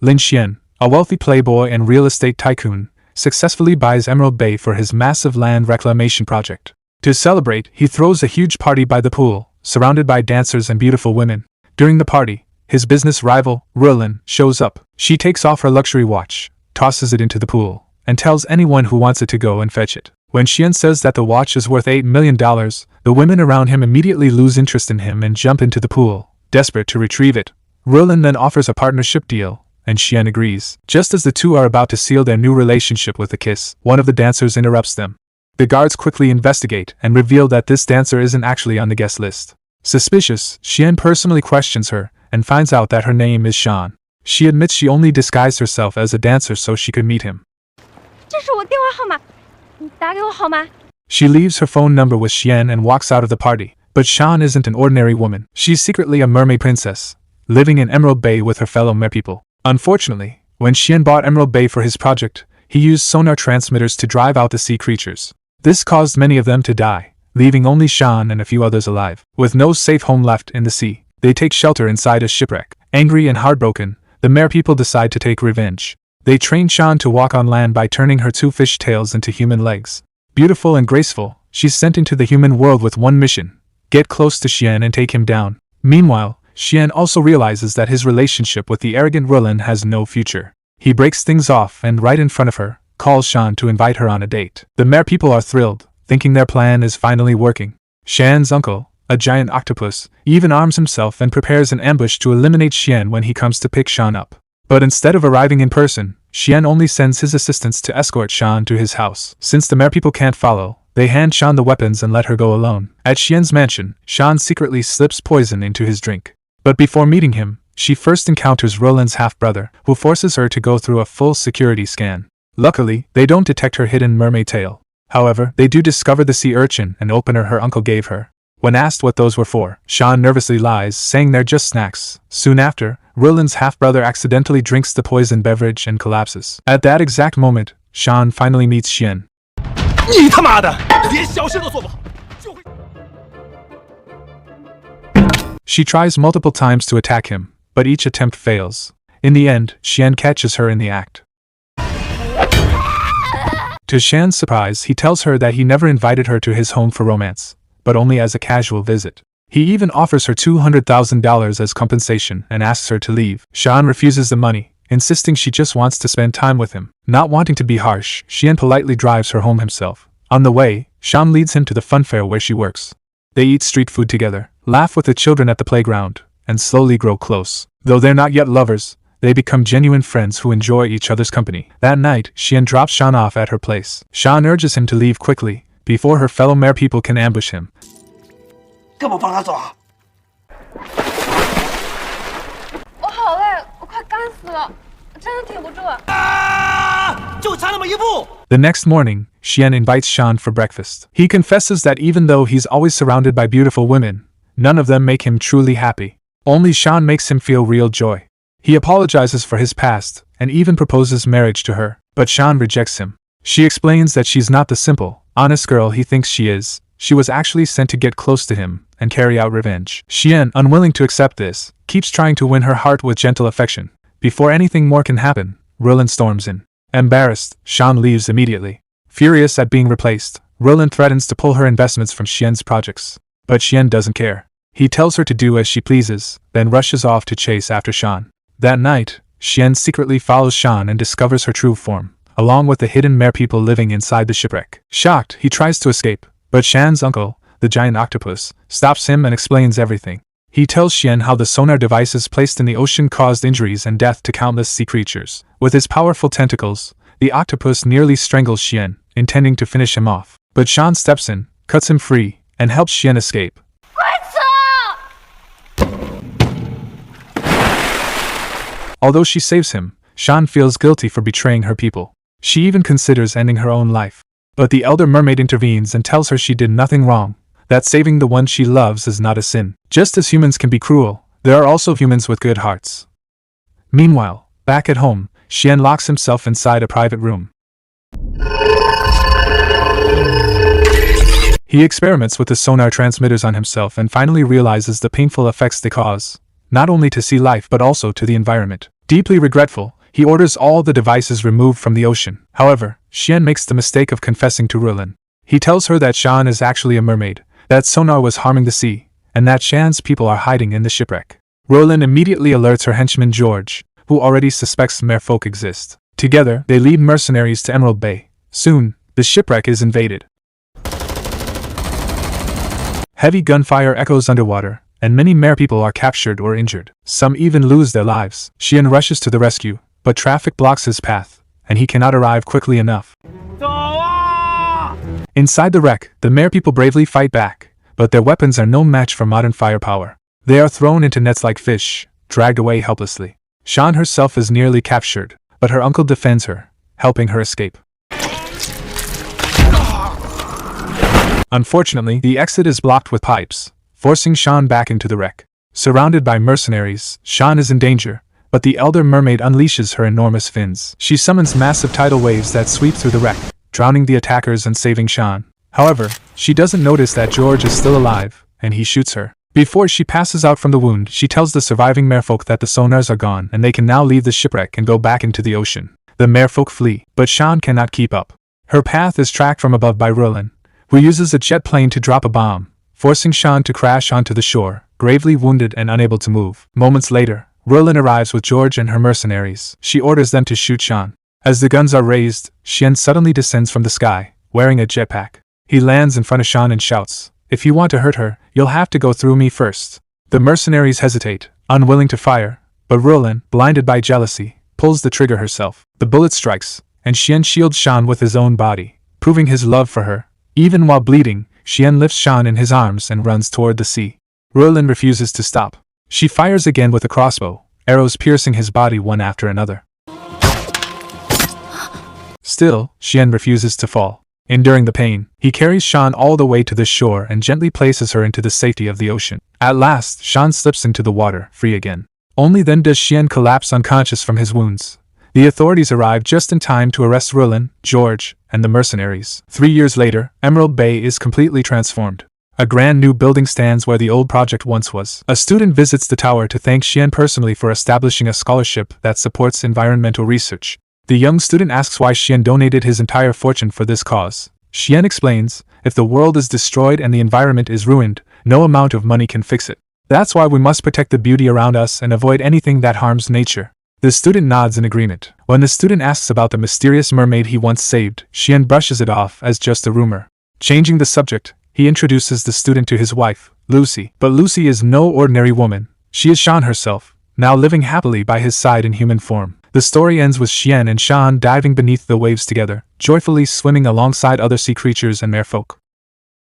Lin Xuan, a wealthy playboy and real estate tycoon, successfully buys Emerald Bay for his massive land reclamation project. To celebrate, he throws a huge party by the pool, surrounded by dancers and beautiful women. During the party, his business rival, Roland, shows up. She takes off her luxury watch, tosses it into the pool, and tells anyone who wants it to go and fetch it. When Shien says that the watch is worth $8 million, the women around him immediately lose interest in him and jump into the pool, desperate to retrieve it. Roland then offers a partnership deal, and Shien agrees. Just as the two are about to seal their new relationship with a kiss, one of the dancers interrupts them. The guards quickly investigate and reveal that this dancer isn't actually on the guest list. Suspicious, Shien personally questions her and finds out that her name is Shien. She admits she only disguised herself as a dancer so she could meet him. She leaves her phone number with Shien and walks out of the party. But Shien isn't an ordinary woman. She's secretly a mermaid princess, living in Emerald Bay with her fellow merpeople. Unfortunately, when Shien bought Emerald Bay for his project, he used sonar transmitters to drive out the sea creatures. This caused many of them to die, leaving only Shien and a few others alive. With no safe home left in the sea, they take shelter inside a shipwreck. Angry and heartbroken, the merpeople decide to take revenge. They train Shien to walk on land by turning her two fish tails into human legs. Beautiful and graceful, she's sent into the human world with one mission: get close to Shien and take him down. Meanwhile, Shien also realizes that his relationship with the arrogant Roland has no future. He breaks things off and right in front of her, calls Shien to invite her on a date. The merpeople are thrilled, thinking their plan is finally working. Shien's uncle, a giant octopus, even arms himself and prepares an ambush to eliminate Shien when he comes to pick Shien up. But instead of arriving in person, Shien only sends his assistants to escort Shien to his house. Since the merpeople can't follow, they hand Shien the weapons and let her go alone. At Shien's mansion, Shien secretly slips poison into his drink. But before meeting him, she first encounters Roland's half-brother, who forces her to go through a full security scan. Luckily, they don't detect her hidden mermaid tail. However, they do discover the sea urchin and opener her uncle gave her. When asked what those were for, Shien nervously lies, saying they're just snacks. Soon after, Roland's half-brother accidentally drinks the poisoned beverage and collapses. At that exact moment, Shien finally meets Shien. She tries multiple times to attack him, but each attempt fails. In the end, Shien catches her in the act. To Shien's surprise, he tells her that he never invited her to his home for romance, but only as a casual visit. He even offers her $200,000 as compensation and asks her to leave. Shien refuses the money, insisting she just wants to spend time with him. Not wanting to be harsh, Shien politely drives her home himself. On the way, Shien leads him to the fun fair where she works. They eat street food together, laugh with the children at the playground, and slowly grow close. Though they're not yet lovers, they become genuine friends who enjoy each other's company. That night, Shien drops Shien off at her place. Shien urges him to leave quickly, before her fellow merpeople can ambush him. The next morning, Shien invites Shien for breakfast. He confesses that even though he's always surrounded by beautiful women, none of them make him truly happy. Only Shien makes him feel real joy. He apologizes for his past, and even proposes marriage to her, but Shien rejects him. She explains that she's not the simple, honest girl he thinks she is. She was actually sent to get close to him and carry out revenge. Shien, unwilling to accept this, keeps trying to win her heart with gentle affection. Before anything more can happen, Roland storms in. Embarrassed, Shien leaves immediately. Furious at being replaced, Roland threatens to pull her investments from Shien's projects. But Shien doesn't care. He tells her to do as she pleases, then rushes off to chase after Shien. That night, Shien secretly follows Shien and discovers her true form, along with the hidden merpeople living inside the shipwreck. Shocked, he tries to escape, but Shien's uncle, the giant octopus, stops him and explains everything. He tells Shien how the sonar devices placed in the ocean caused injuries and death to countless sea creatures. With his powerful tentacles, the octopus nearly strangles Shien, intending to finish him off. But Shien steps in, cuts him free, and helps Shien escape. Although she saves him, Shien feels guilty for betraying her people. She even considers ending her own life. But the elder mermaid intervenes and tells her she did nothing wrong, that saving the one she loves is not a sin. Just as humans can be cruel, there are also humans with good hearts. Meanwhile, back at home, Shien locks himself inside a private room. He experiments with the sonar transmitters on himself and finally realizes the painful effects they cause, not only to sea life but also to the environment. Deeply regretful, he orders all the devices removed from the ocean. However, Shien makes the mistake of confessing to Roland. He tells her that Shien is actually a mermaid, that sonar was harming the sea, and that Shien's people are hiding in the shipwreck. Roland immediately alerts her henchman George, who already suspects merfolk exist. Together, they lead mercenaries to Emerald Bay. Soon, the shipwreck is invaded. Heavy gunfire echoes underwater, and many merpeople are captured or injured. Some even lose their lives. Shien rushes to the rescue, but traffic blocks his path, and he cannot arrive quickly enough. Inside the wreck, the merpeople bravely fight back, but their weapons are no match for modern firepower. They are thrown into nets like fish, dragged away helplessly. Shien herself is nearly captured, but her uncle defends her, helping her escape. Unfortunately, the exit is blocked with pipes, forcing Shien back into the wreck. Surrounded by mercenaries, Shien is in danger, but the elder mermaid unleashes her enormous fins. She summons massive tidal waves that sweep through the wreck, drowning the attackers and saving Shien. However, she doesn't notice that George is still alive, and he shoots her. Before she passes out from the wound, she tells the surviving merfolk that the sonars are gone and they can now leave the shipwreck and go back into the ocean. The merfolk flee, but Shien cannot keep up. Her path is tracked from above by Roland, who uses a jet plane to drop a bomb, forcing Shien to crash onto the shore, gravely wounded and unable to move. Moments later, Roland arrives with George and her mercenaries. She orders them to shoot Shien. As the guns are raised, Shien suddenly descends from the sky, wearing a jetpack. He lands in front of Shien and shouts, "If you want to hurt her, you'll have to go through me first." The mercenaries hesitate, unwilling to fire, but Roland, blinded by jealousy, pulls the trigger herself. The bullet strikes, and Shien shields Shien with his own body, proving his love for her. Even while bleeding, Shien lifts Shien in his arms and runs toward the sea. Roland refuses to stop. She fires again with a crossbow, arrows piercing his body one after another. Still, Shien refuses to fall. Enduring the pain, he carries Shien all the way to the shore and gently places her into the safety of the ocean. At last, Shien slips into the water, free again. Only then does Shien collapse unconscious from his wounds. The authorities arrive just in time to arrest Roland, George, and the mercenaries. 3 years later, Emerald Bay is completely transformed. A grand new building stands where the old project once was. A student visits the tower to thank Shien personally for establishing a scholarship that supports environmental research. The young student asks why Shien donated his entire fortune for this cause. Shien explains, if the world is destroyed and the environment is ruined, no amount of money can fix it. That's why we must protect the beauty around us and avoid anything that harms nature. The student nods in agreement. When the student asks about the mysterious mermaid he once saved, Shien brushes it off as just a rumor. Changing the subject, he introduces the student to his wife, Lucy. But Lucy is no ordinary woman. She is Shien herself, now living happily by his side in human form. The story ends with Shien and Shien diving beneath the waves together, joyfully swimming alongside other sea creatures and merfolk.